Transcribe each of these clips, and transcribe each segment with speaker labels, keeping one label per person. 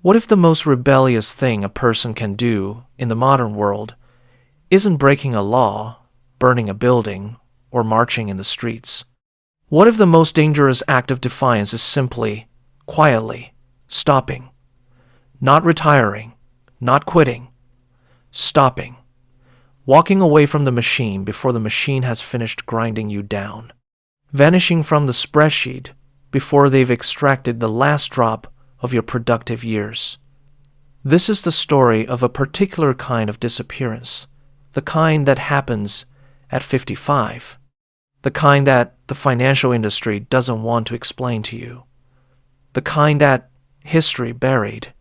Speaker 1: What if the most rebellious thing a person can do in the modern world isn't breaking a law, burning a building, or marching in the streets? What if the most dangerous act of defiance is simply, quietly, stopping? Not retiring, not quitting, stopping. Walking away from the machine before the machine has finished grinding you down. Vanishing from the spreadsheet before they've extracted the last drop of your productive years. This is the story of a particular kind of disappearance, the kind that happens at 55, the kind that the financial industry doesn't want to explain to you, the kind that history buried,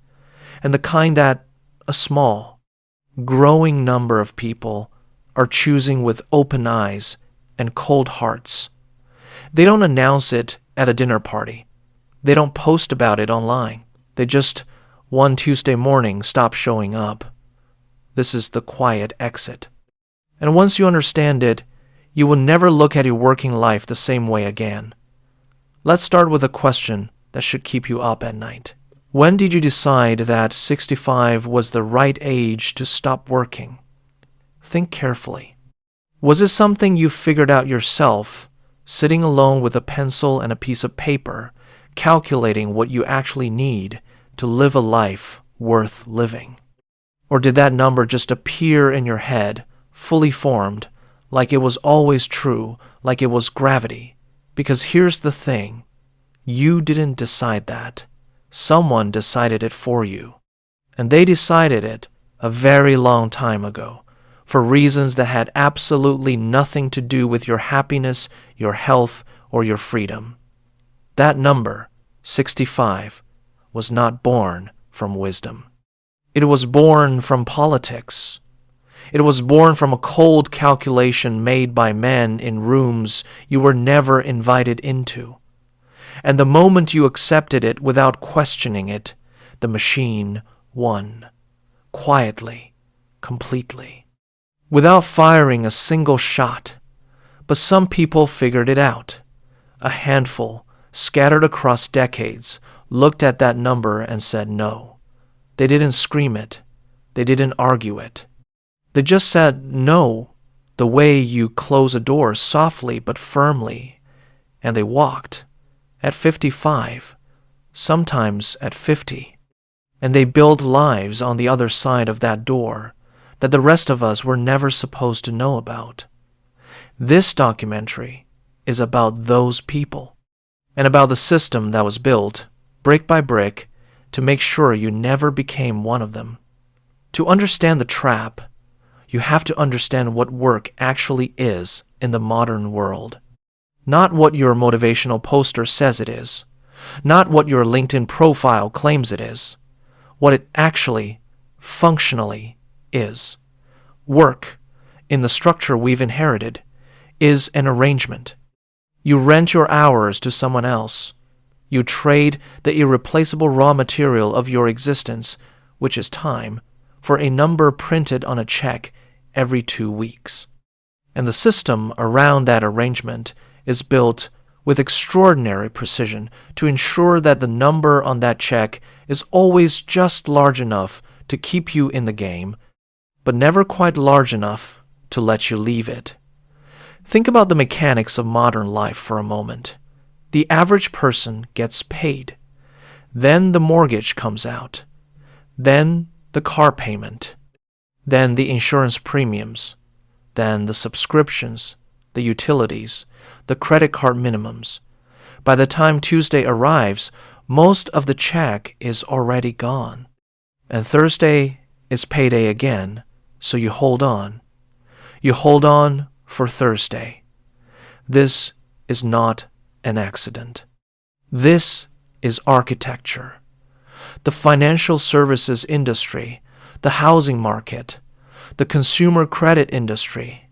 Speaker 1: and the kind that a small, growing number of people are choosing with open eyes and cold hearts. They don't announce it at a dinner party. They don't post about it online. They just, one Tuesday morning, stop showing up. This is the quiet exit. And once you understand it, you will never look at your working life the same way again. Let's start with a question that should keep you up at night. When did you decide that 65 was the right age to stop working? Think carefully. Was it something you figured out yourself, sitting alone with a pencil and a piece of paper, calculating what you actually need to live a life worth living? Or did that number just appear in your head, fully formed, like it was always true, like it was gravity? Because here's the thing, you didn't decide that. Someone decided it for you. And they decided it a very long time ago, for reasons that had absolutely nothing to do with your happiness, your health, or your freedom. That number, 65, was not born from wisdom. It was born from politics. It was born from a cold calculation made by men in rooms you were never invited into. And the moment you accepted it without questioning it, the machine won. Quietly, completely. Without firing a single shot. But some people figured it out. A handful, scattered across decades, looked at that number and said no. They didn't scream it. They didn't argue it. They just said no, the way you close a door softly but firmly, and they walked. At 55, sometimes at 50, and they built lives on the other side of that door that the rest of us were never supposed to know about. This documentary is about those people, and about the system that was built, brick by brick, to make sure you never became one of them. To understand the trap, you have to understand what work actually is in the modern world. Not what your motivational poster says it is. Not what your LinkedIn profile claims it is. What it actually, functionally is. Work, in the structure we've inherited, is an arrangement. You rent your hours to someone else. You trade the irreplaceable raw material of your existence, which is time, for a number printed on a check every 2 weeks. And the system around that arrangement is built with extraordinary precision to ensure that the number on that check is always just large enough to keep you in the game, but never quite large enough to let you leave it. Think about the mechanics of modern life for a moment. The average person gets paid. Then the mortgage comes out. Then the car payment. Then the insurance premiums. Then the subscriptions, the utilities, the credit card minimums. By the time Tuesday arrives, most of the check is already gone. And Thursday is payday again, so you hold on. You hold on for Thursday. This is not an accident. This is architecture. The financial services industry, the housing market, the consumer credit industry,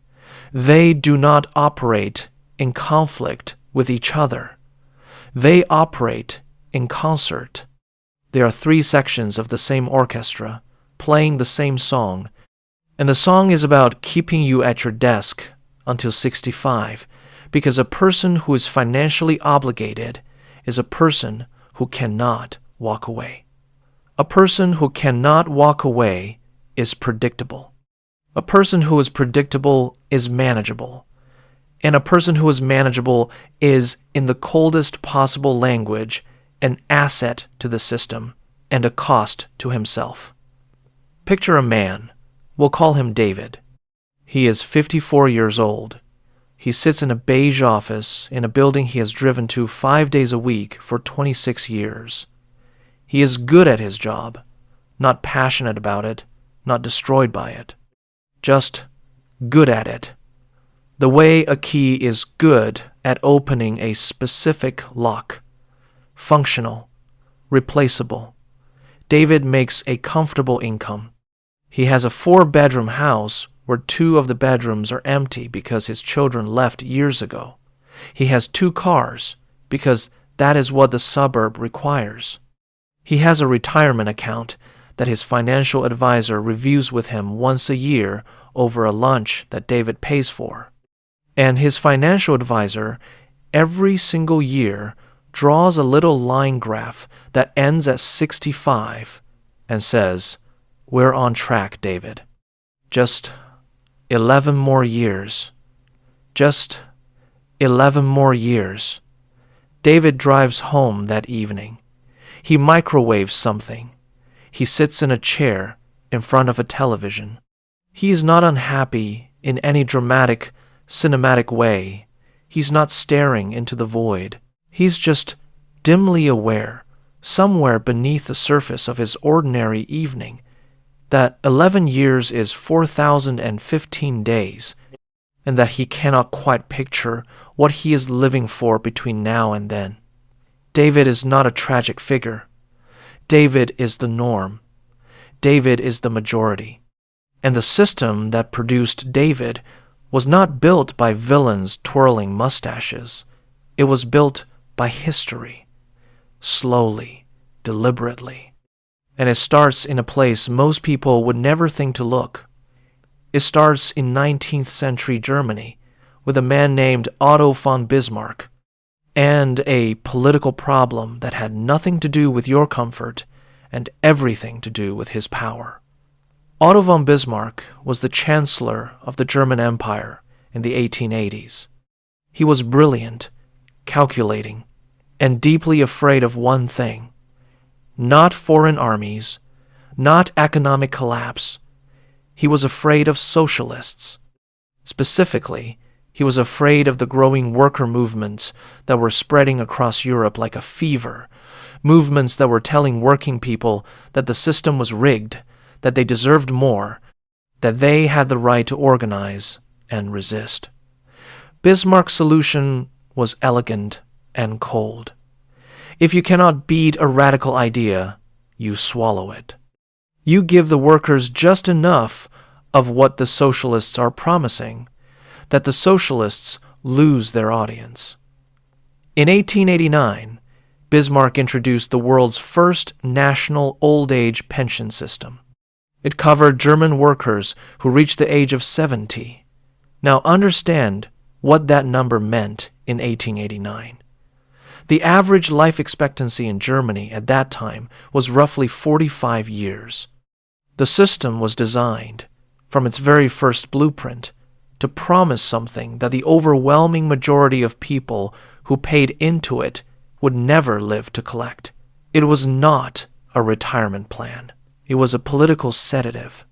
Speaker 1: they do not operate in conflict with each other. They operate in concert. There are 3 sections of the same orchestra playing the same song, and the song is about keeping you at your desk until 65, because a person who is financially obligated is a person who cannot walk away. A person who cannot walk away is predictable. A person who is predictable is manageable. And a person who is manageable is, in the coldest possible language, an asset to the system and a cost to himself. Picture a man. We'll call him David. He is 54 years old. He sits in a beige office in a building he has driven to 5 days a week for 26 years. He is good at his job, not passionate about it, not destroyed by it. Just good at it. The way a key is good at opening a specific lock. Functional. Replaceable. David makes a comfortable income. He has a 4-bedroom house where 2 of the bedrooms are empty because his children left years ago. He has 2 cars because that is what the suburb requires. He has a retirement account that his financial advisor reviews with him once a year over a lunch that David pays for. And his financial advisor, every single year, draws a little line graph that ends at 65 and says, "We're on track, David. Just 11 more years. Just 11 more years." David drives home that evening. He microwaves something. He sits in a chair in front of a television. He is not unhappy in any dramatic, cinematic way. He's not staring into the void. He's just dimly aware, somewhere beneath the surface of his ordinary evening, that 11 years is 4,015 days, and that he cannot quite picture what he is living for between now and then. David is not a tragic figure. David is the norm. David is the majority. And the system that produced David was not built by villains twirling mustaches. It was built by history, slowly, deliberately. And it starts in a place most people would never think to look. It starts in 19th century Germany with a man named Otto von Bismarck and a political problem that had nothing to do with your comfort and everything to do with his power. Otto von Bismarck was the chancellor of the German Empire in the 1880s. He was brilliant, calculating, and deeply afraid of one thing: not foreign armies, not economic collapse. He was afraid of socialists. Specifically, he was afraid of the growing worker movements that were spreading across Europe like a fever, movements that were telling working people that the system was rigged, that they deserved more, that they had the right to organize and resist. Bismarck's solution was elegant and cold. If you cannot beat a radical idea, you swallow it. You give the workers just enough of what the socialists are promising, that the socialists lose their audience. In 1889, Bismarck introduced the world's first national old-age pension system. It covered German workers who reached the age of 70. Now understand what that number meant in 1889. The average life expectancy in Germany at that time was roughly 45 years. The system was designed, from its very first blueprint, to promise something that the overwhelming majority of people who paid into it would never live to collect. It was not a retirement plan. It was a political sedative.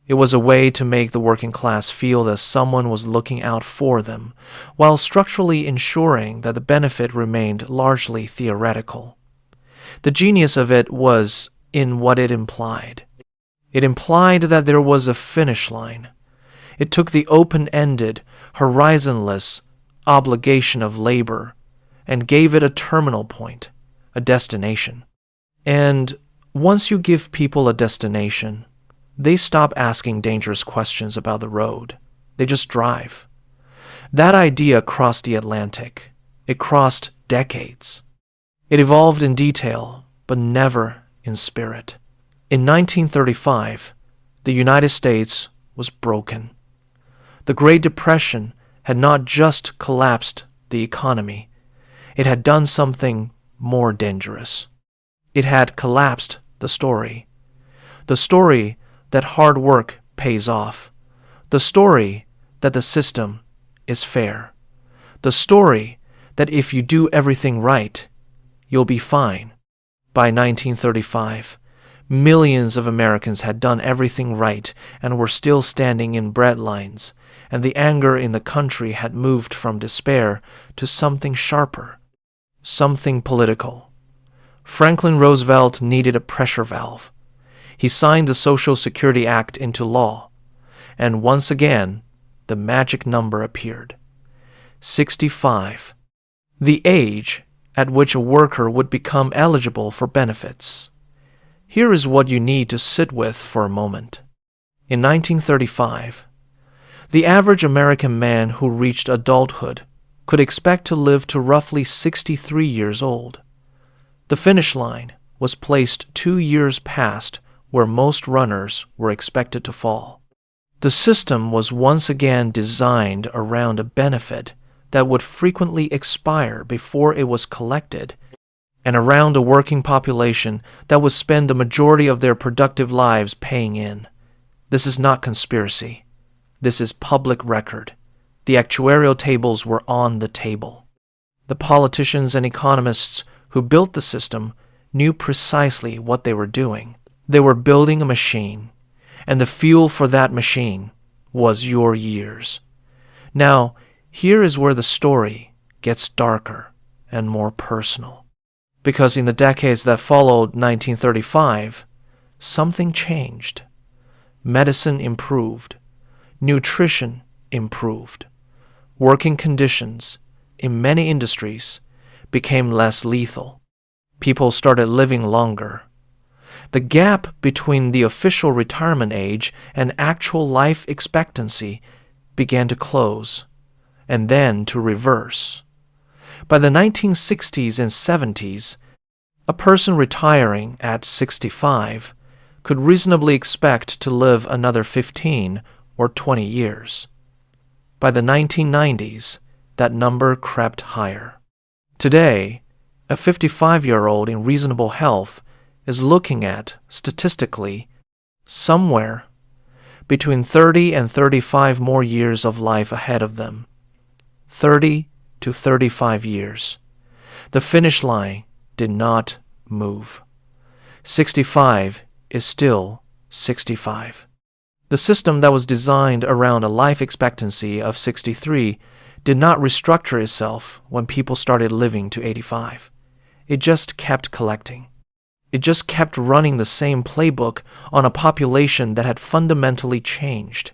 Speaker 1: It was a way to make the working class feel that someone was looking out for them, while structurally ensuring that the benefit remained largely theoretical. The genius of it was in what it implied. It implied that there was a finish line. It took the open-ended, horizonless obligation of labor and gave it a terminal point, a destination. And once you give people a destination, they stop asking dangerous questions about the road. They just drive. That idea crossed the Atlantic. It crossed decades. It evolved in detail, but never in spirit. In 1935, the United States was broken. The Great Depression had not just collapsed the economy. It had done something more dangerous. It had collapsed the story. The story that hard work pays off. The story that the system is fair. The story that if you do everything right, you'll be fine. By 1935, millions of Americans had done everything right and were still standing in bread lines, and the anger in the country had moved from despair to something sharper, something political. Franklin Roosevelt needed a pressure valve. He signed the Social Security Act into law, and once again, the magic number appeared. 65, the age at which a worker would become eligible for benefits. Here is what you need to sit with for a moment. In 1935, the average American man who reached adulthood could expect to live to roughly 63 years old. The finish line was placed 2 years past where most runners were expected to fall. The system was once again designed around a benefit that would frequently expire before it was collected, and around a working population that would spend the majority of their productive lives paying in. This is not conspiracy. This is public record. The actuarial tables were on the table. The politicians and economists who built the system knew precisely what they were doing. They were building a machine, and the fuel for that machine was your years. Now, here is where the story gets darker and more personal. Because in the decades that followed 1935, something changed. Medicine improved. Nutrition improved. Working conditions in many industries became less lethal. People started living longer. The gap between the official retirement age and actual life expectancy began to close, and then to reverse. By the 1960s and 70s, a person retiring at 65 could reasonably expect to live another 15 or 20 years. By the 1990s, that number crept higher. Today, a 55-year-old in reasonable health is looking at, statistically, somewhere between 30 and 35 more years of life ahead of them. 30 to 35 years. The finish line did not move. 65 is still 65. The system that was designed around a life expectancy of 63 did not restructure itself when people started living to 85. It just kept collecting. It just kept running the same playbook on a population that had fundamentally changed.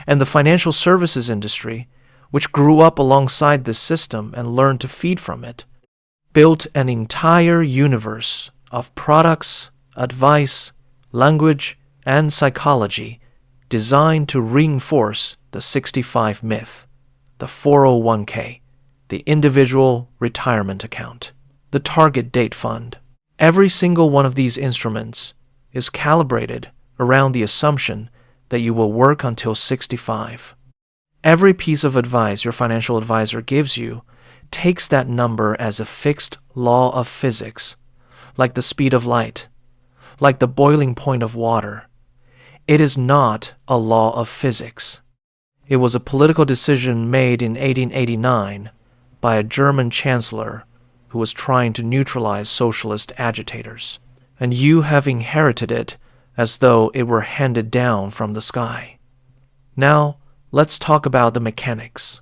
Speaker 1: And the financial services industry, which grew up alongside this system and learned to feed from it, built an entire universe of products, advice, language, and psychology designed to reinforce the 65 myth, the 401k, the individual retirement account, the target date fund. Every single one of these instruments is calibrated around the assumption that you will work until 65. Every piece of advice your financial advisor gives you takes that number as a fixed law of physics, like the speed of light, like the boiling point of water. It is not a law of physics. It was a political decision made in 1889 by a German chancellor who was trying to neutralize socialist agitators, and you have inherited it as though it were handed down from the sky. Now, let's talk about the mechanics.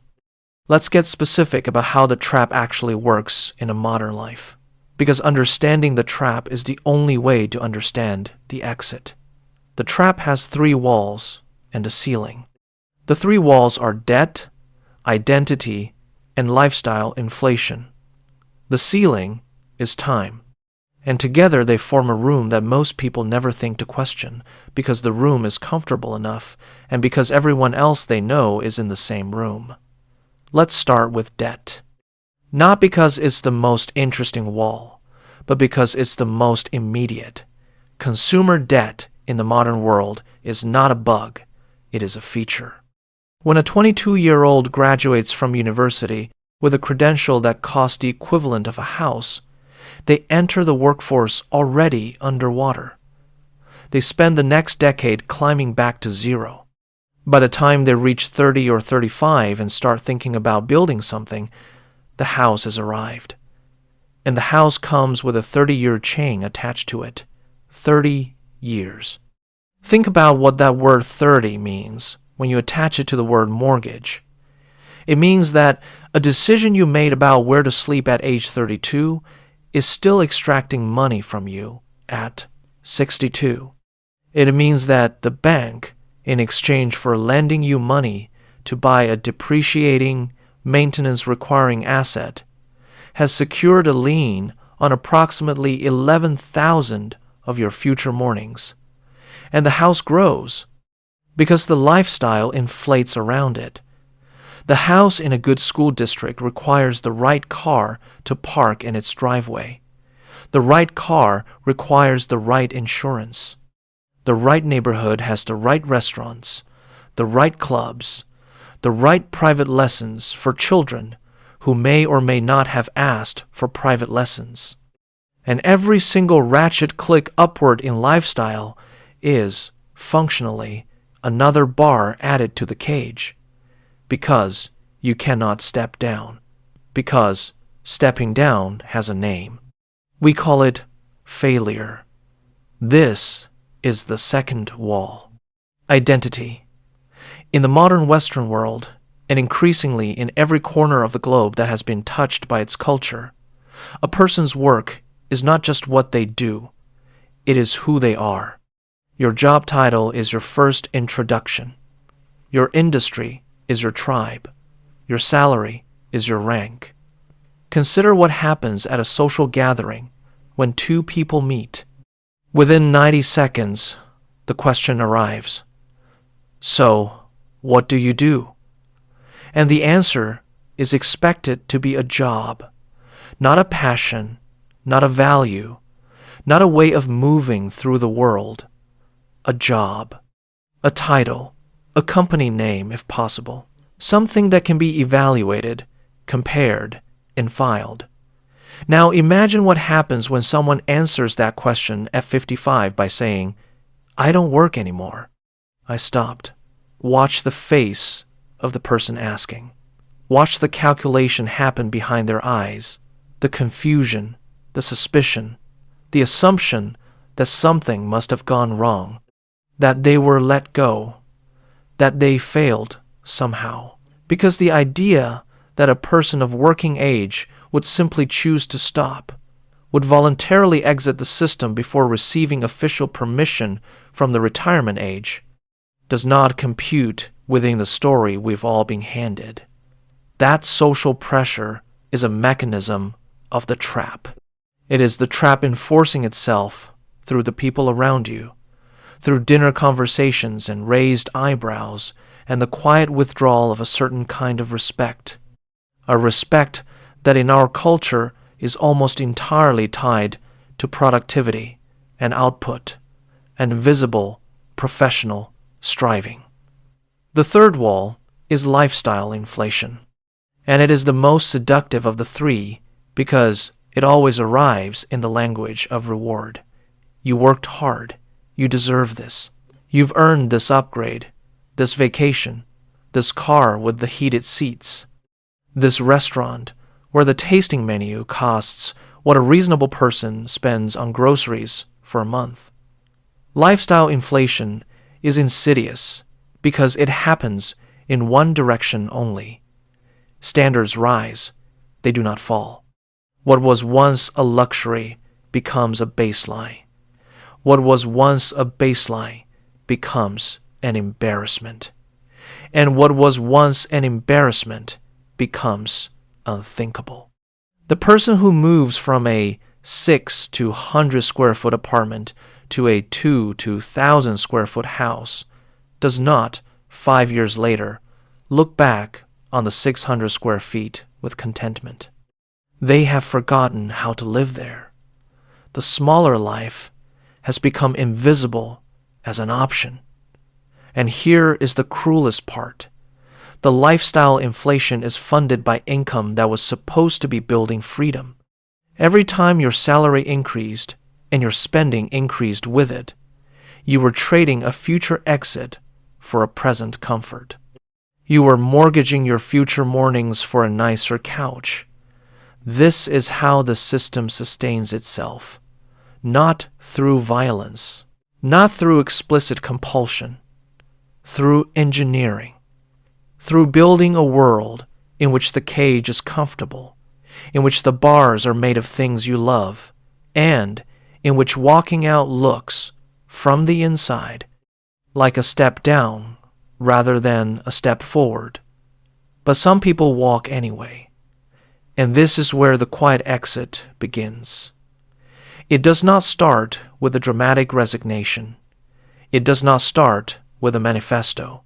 Speaker 1: Let's get specific about how the trap actually works in a modern life, because understanding the trap is the only way to understand the exit. The trap has 3 walls and a ceiling. The 3 walls are debt, identity, and lifestyle inflation. The ceiling is time, and together they form a room that most people never think to question because the room is comfortable enough and because everyone else they know is in the same room. Let's start with debt. Not because it's the most interesting wall, but because it's the most immediate. Consumer debt in the modern world is not a bug, it is a feature. When a 22-year-old graduates from university with a credential that costs the equivalent of a house, they enter the workforce already underwater. They spend the next decade climbing back to zero. By the time they reach 30 or 35 and start thinking about building something, the house has arrived. And the house comes with a 30-year chain attached to it. 30 years. Think about what that word 30 means when you attach it to the word mortgage. It means that a decision you made about where to sleep at age 32 is still extracting money from you at 62. It means that the bank, in exchange for lending you money to buy a depreciating, maintenance-requiring asset, has secured a lien on approximately 11,000 of your future mornings. And the house grows because the lifestyle inflates around it. The house in a good school district requires the right car to park in its driveway. The right car requires the right insurance. The right neighborhood has the right restaurants, the right clubs, the right private lessons for children who may or may not have asked for private lessons. And every single ratchet click upward in lifestyle is, functionally, another bar added to the cage. Because you cannot step down. Because stepping down has a name. We call it failure. This is the second wall. Identity. In the modern Western world, and increasingly in every corner of the globe that has been touched by its culture, a person's work is not just what they do, it is who they are. Your job title is your first introduction. Your industry is your tribe. Your salary is your rank. Consider what happens at a social gathering when two people meet. Within 90 seconds, the question arrives. So, what do you do? And the answer is expected to be a job, not a passion, not a value, not a way of moving through the world. A job, a title, a company name if possible, something that can be evaluated, compared, and filed. Now imagine what happens when someone answers that question at 55 by saying, "I don't work anymore." I stopped. Watch the face of the person asking. Watch the calculation happen behind their eyes, the confusion, the suspicion, the assumption that something must have gone wrong, that they were let go, that they failed somehow. Because the idea that a person of working age would simply choose to stop, would voluntarily exit the system before receiving official permission from the retirement age, does not compute within the story we've all been handed. That social pressure is a mechanism of the trap. It is the trap enforcing itself through the people around you, through dinner conversations and raised eyebrows and the quiet withdrawal of a certain kind of respect, a respect that in our culture is almost entirely tied to productivity and output and visible professional striving. The third wall is lifestyle inflation, and it is the most seductive of the three because it always arrives in the language of reward. You worked hard. You deserve this. You've earned this upgrade, this vacation, this car with the heated seats, this restaurant where the tasting menu costs what a reasonable person spends on groceries for a month. Lifestyle inflation is insidious because it happens in one direction only. Standards rise, they do not fall. What was once a luxury becomes a baseline. What was once a baseline becomes an embarrassment. And what was once an embarrassment becomes unthinkable. The person who moves from a 6 to 100 square foot apartment to a 2 to 1,000 square foot house does not, 5 years later, look back on the 600 square feet with contentment. They have forgotten how to live there. The smaller life has become invisible as an option. And here is the cruelest part. The lifestyle inflation is funded by income that was supposed to be building freedom. Every time your salary increased and your spending increased with it, you were trading a future exit for a present comfort. You were mortgaging your future mornings for a nicer couch. This is how the system sustains itself, not through violence, not through explicit compulsion, through engineering, through building a world in which the cage is comfortable, in which the bars are made of things you love, and in which walking out looks, from the inside, like a step down rather than a step forward. But some people walk anyway, and this is where the quiet exit begins. It does not start with a dramatic resignation. It does not start with a manifesto.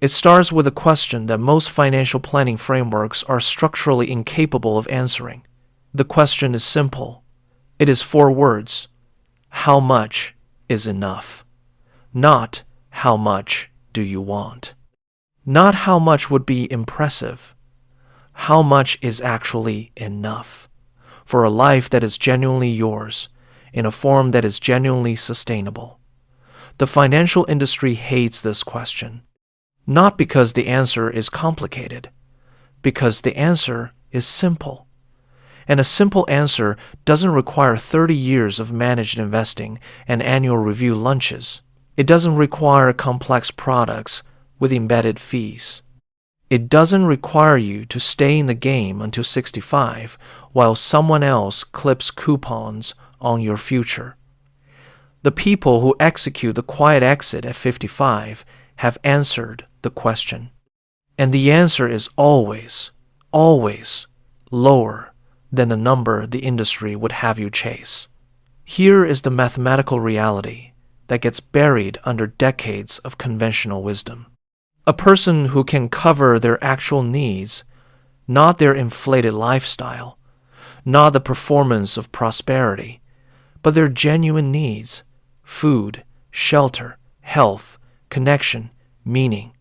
Speaker 1: It starts with a question that most financial planning frameworks are structurally incapable of answering. The question is simple. It is 4 words. How much is enough? Not how much do you want? Not how much would be impressive. How much is actually enough for a life that is genuinely yours in a form that is genuinely sustainable? The financial industry hates this question, not because the answer is complicated, because the answer is simple. And a simple answer doesn't require 30 years of managed investing and annual review lunches. It doesn't require complex products with embedded fees. It doesn't require you to stay in the game until 65 while someone else clips coupons on your future. The people who execute the quiet exit at 55 have answered the question. And the answer is always, always lower than the number the industry would have you chase. Here is the mathematical reality that gets buried under decades of conventional wisdom. A person who can cover their actual needs, not their inflated lifestyle, not the performance of prosperity, but their genuine needs, food, shelter, health, connection, meaning,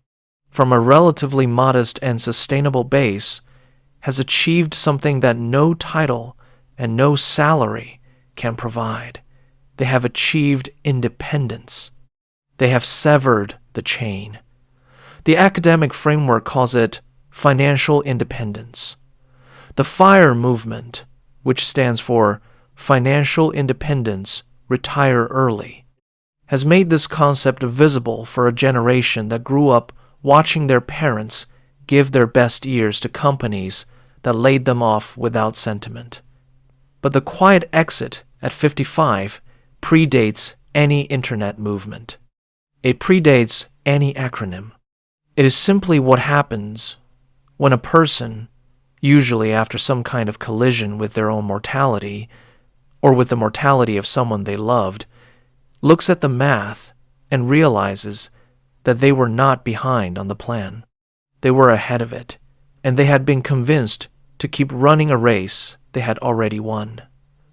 Speaker 1: from a relatively modest and sustainable base, has achieved something that no title and no salary can provide. They have achieved independence. They have severed the chain. The academic framework calls it financial independence. The FIRE movement, which stands for Financial Independence, Retire Early, has made this concept visible for a generation that grew up watching their parents give their best years to companies that laid them off without sentiment. But the quiet exit at 55 predates any internet movement. It predates any acronym. It is simply what happens when a person, usually after some kind of collision with their own mortality or with the mortality of someone they loved, looks at the math and realizes that they were not behind on the plan. They were ahead of it, and they had been convinced to keep running a race they had already won.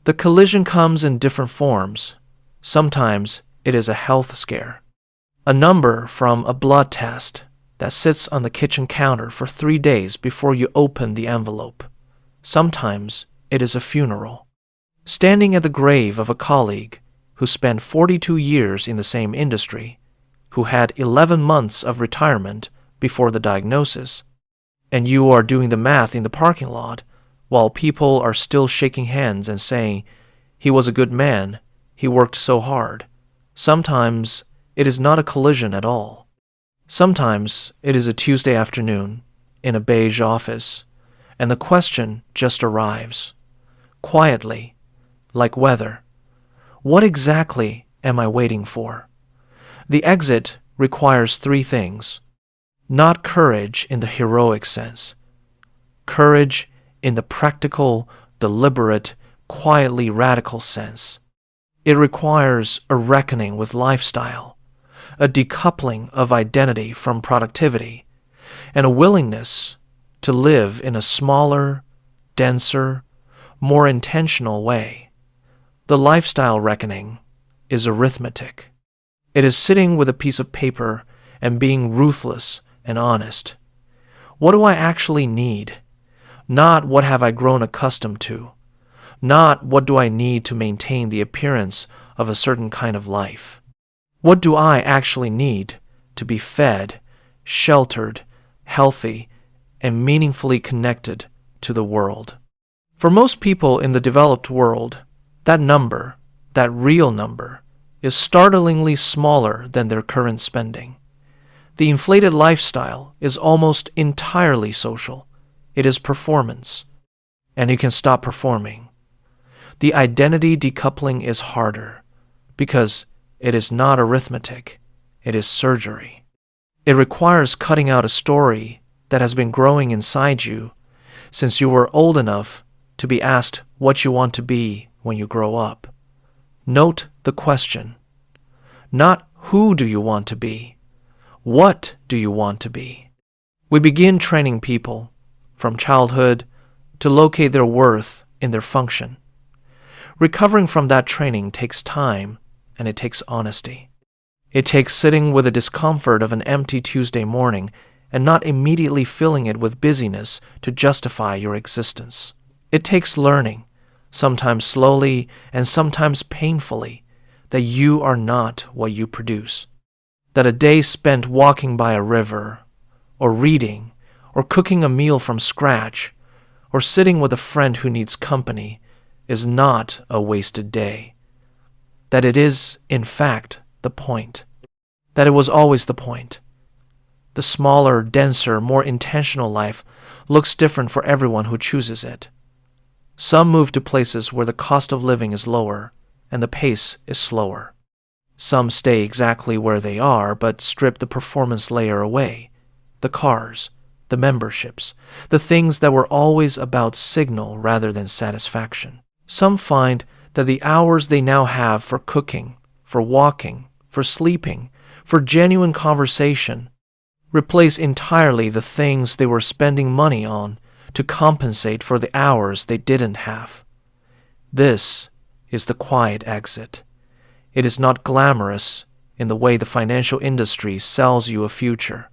Speaker 1: The collision comes in different forms. Sometimes it is a health scare, a number from a blood test that sits on the kitchen counter for 3 days before you open the envelope. Sometimes it is a funeral, standing at the grave of a colleague who spent 42 years in the same industry, who had 11 months of retirement before the diagnosis, and you are doing the math in the parking lot while people are still shaking hands and saying, "He was a good man, he worked so hard." Sometimes it is not a collision at all. Sometimes it is a Tuesday afternoon in a beige office, and the question just arrives, quietly, like weather. What exactly am I waiting for? The exit requires 3 things. Not courage in the heroic sense. Courage in the practical, deliberate, quietly radical sense. It requires a reckoning with lifestyle, a decoupling of identity from productivity, and a willingness to live in a smaller, denser, more intentional way. The lifestyle reckoning is arithmetic. It is sitting with a piece of paper and being ruthless and honest. What do I actually need? Not what have I grown accustomed to. Not what do I need to maintain the appearance of a certain kind of life. What do I actually need to be fed, sheltered, healthy, and meaningfully connected to the world? For most people in the developed world, that number, that real number, is startlingly smaller than their current spending. The inflated lifestyle is almost entirely social. It is performance, and you can stop performing. The identity decoupling is harder because it is not arithmetic, it is surgery. It requires cutting out a story that has been growing inside you since you were old enough to be asked what you want to be when you grow up. Note the question. Not who do you want to be? What do you want to be? We begin training people from childhood to locate their worth in their function. Recovering from that training takes time, and it takes honesty. It takes sitting with the discomfort of an empty Tuesday morning and not immediately filling it with busyness to justify your existence. It takes learning, sometimes slowly and sometimes painfully, that you are not what you produce. That a day spent walking by a river, or reading, or cooking a meal from scratch, or sitting with a friend who needs company is not a wasted day. That it is, in fact, the point. That it was always the point. The smaller, denser, more intentional life looks different for everyone who chooses it. Some move to places where the cost of living is lower and the pace is slower. Some stay exactly where they are but strip the performance layer away. The cars, the memberships, the things that were always about signal rather than satisfaction. Some find that the hours they now have for cooking, for walking, for sleeping, for genuine conversation replace entirely the things they were spending money on to compensate for the hours they didn't have. This is the quiet exit. It is not glamorous in the way the financial industry sells you a future.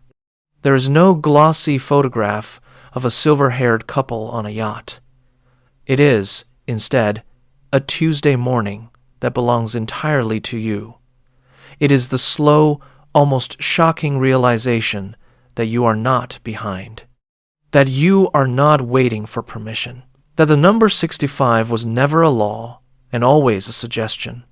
Speaker 1: There is no glossy photograph of a silver-haired couple on a yacht. It is, instead, a Tuesday morning that belongs entirely to you. It is the slow, almost shocking realization that you are not behind, that you are not waiting for permission, that the number 65 was never a law and always a suggestion,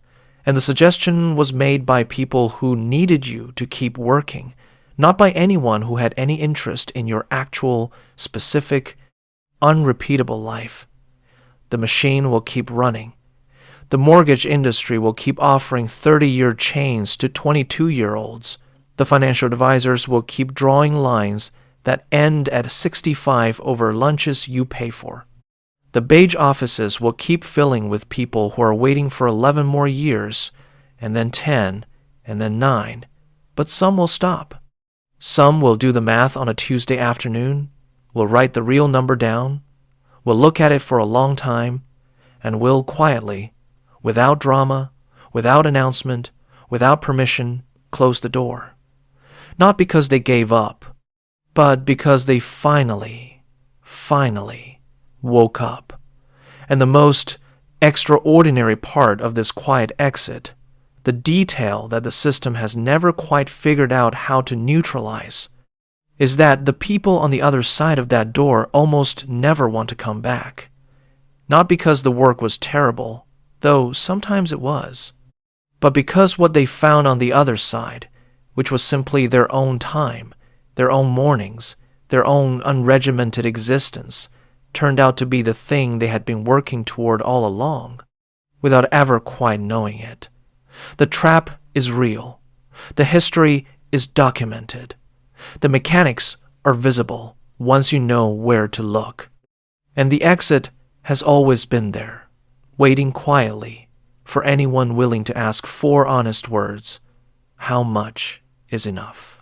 Speaker 1: and the suggestion was made by people who needed you to keep working, not by anyone who had any interest in your actual, specific, unrepeatable life. The machine will keep running. The mortgage industry will keep offering 30-year chains to 22-year-olds. The financial advisors will keep drawing lines that end at 65 over lunches you pay for. The beige offices will keep filling with people who are waiting for 11 more years, and then 10, and then 9, but some will stop. Some will do the math on a Tuesday afternoon, will write the real number down, will look at it for a long time, and will quietly, without drama, without announcement, without permission, close the door. Not because they gave up, but because they finally woke up. And the most extraordinary part of this quiet exit, the detail that the system has never quite figured out how to neutralize, is that the people on the other side of that door almost never want to come back. Not because the work was terrible, though sometimes it was, but because what they found on the other side, which was simply their own time, their own mornings, their own unregimented existence, turned out to be the thing they had been working toward all along, without ever quite knowing it. The trap is real. The history is documented. The mechanics are visible once you know where to look. And the exit has always been there, waiting quietly for anyone willing to ask 4 honest words. How much is enough?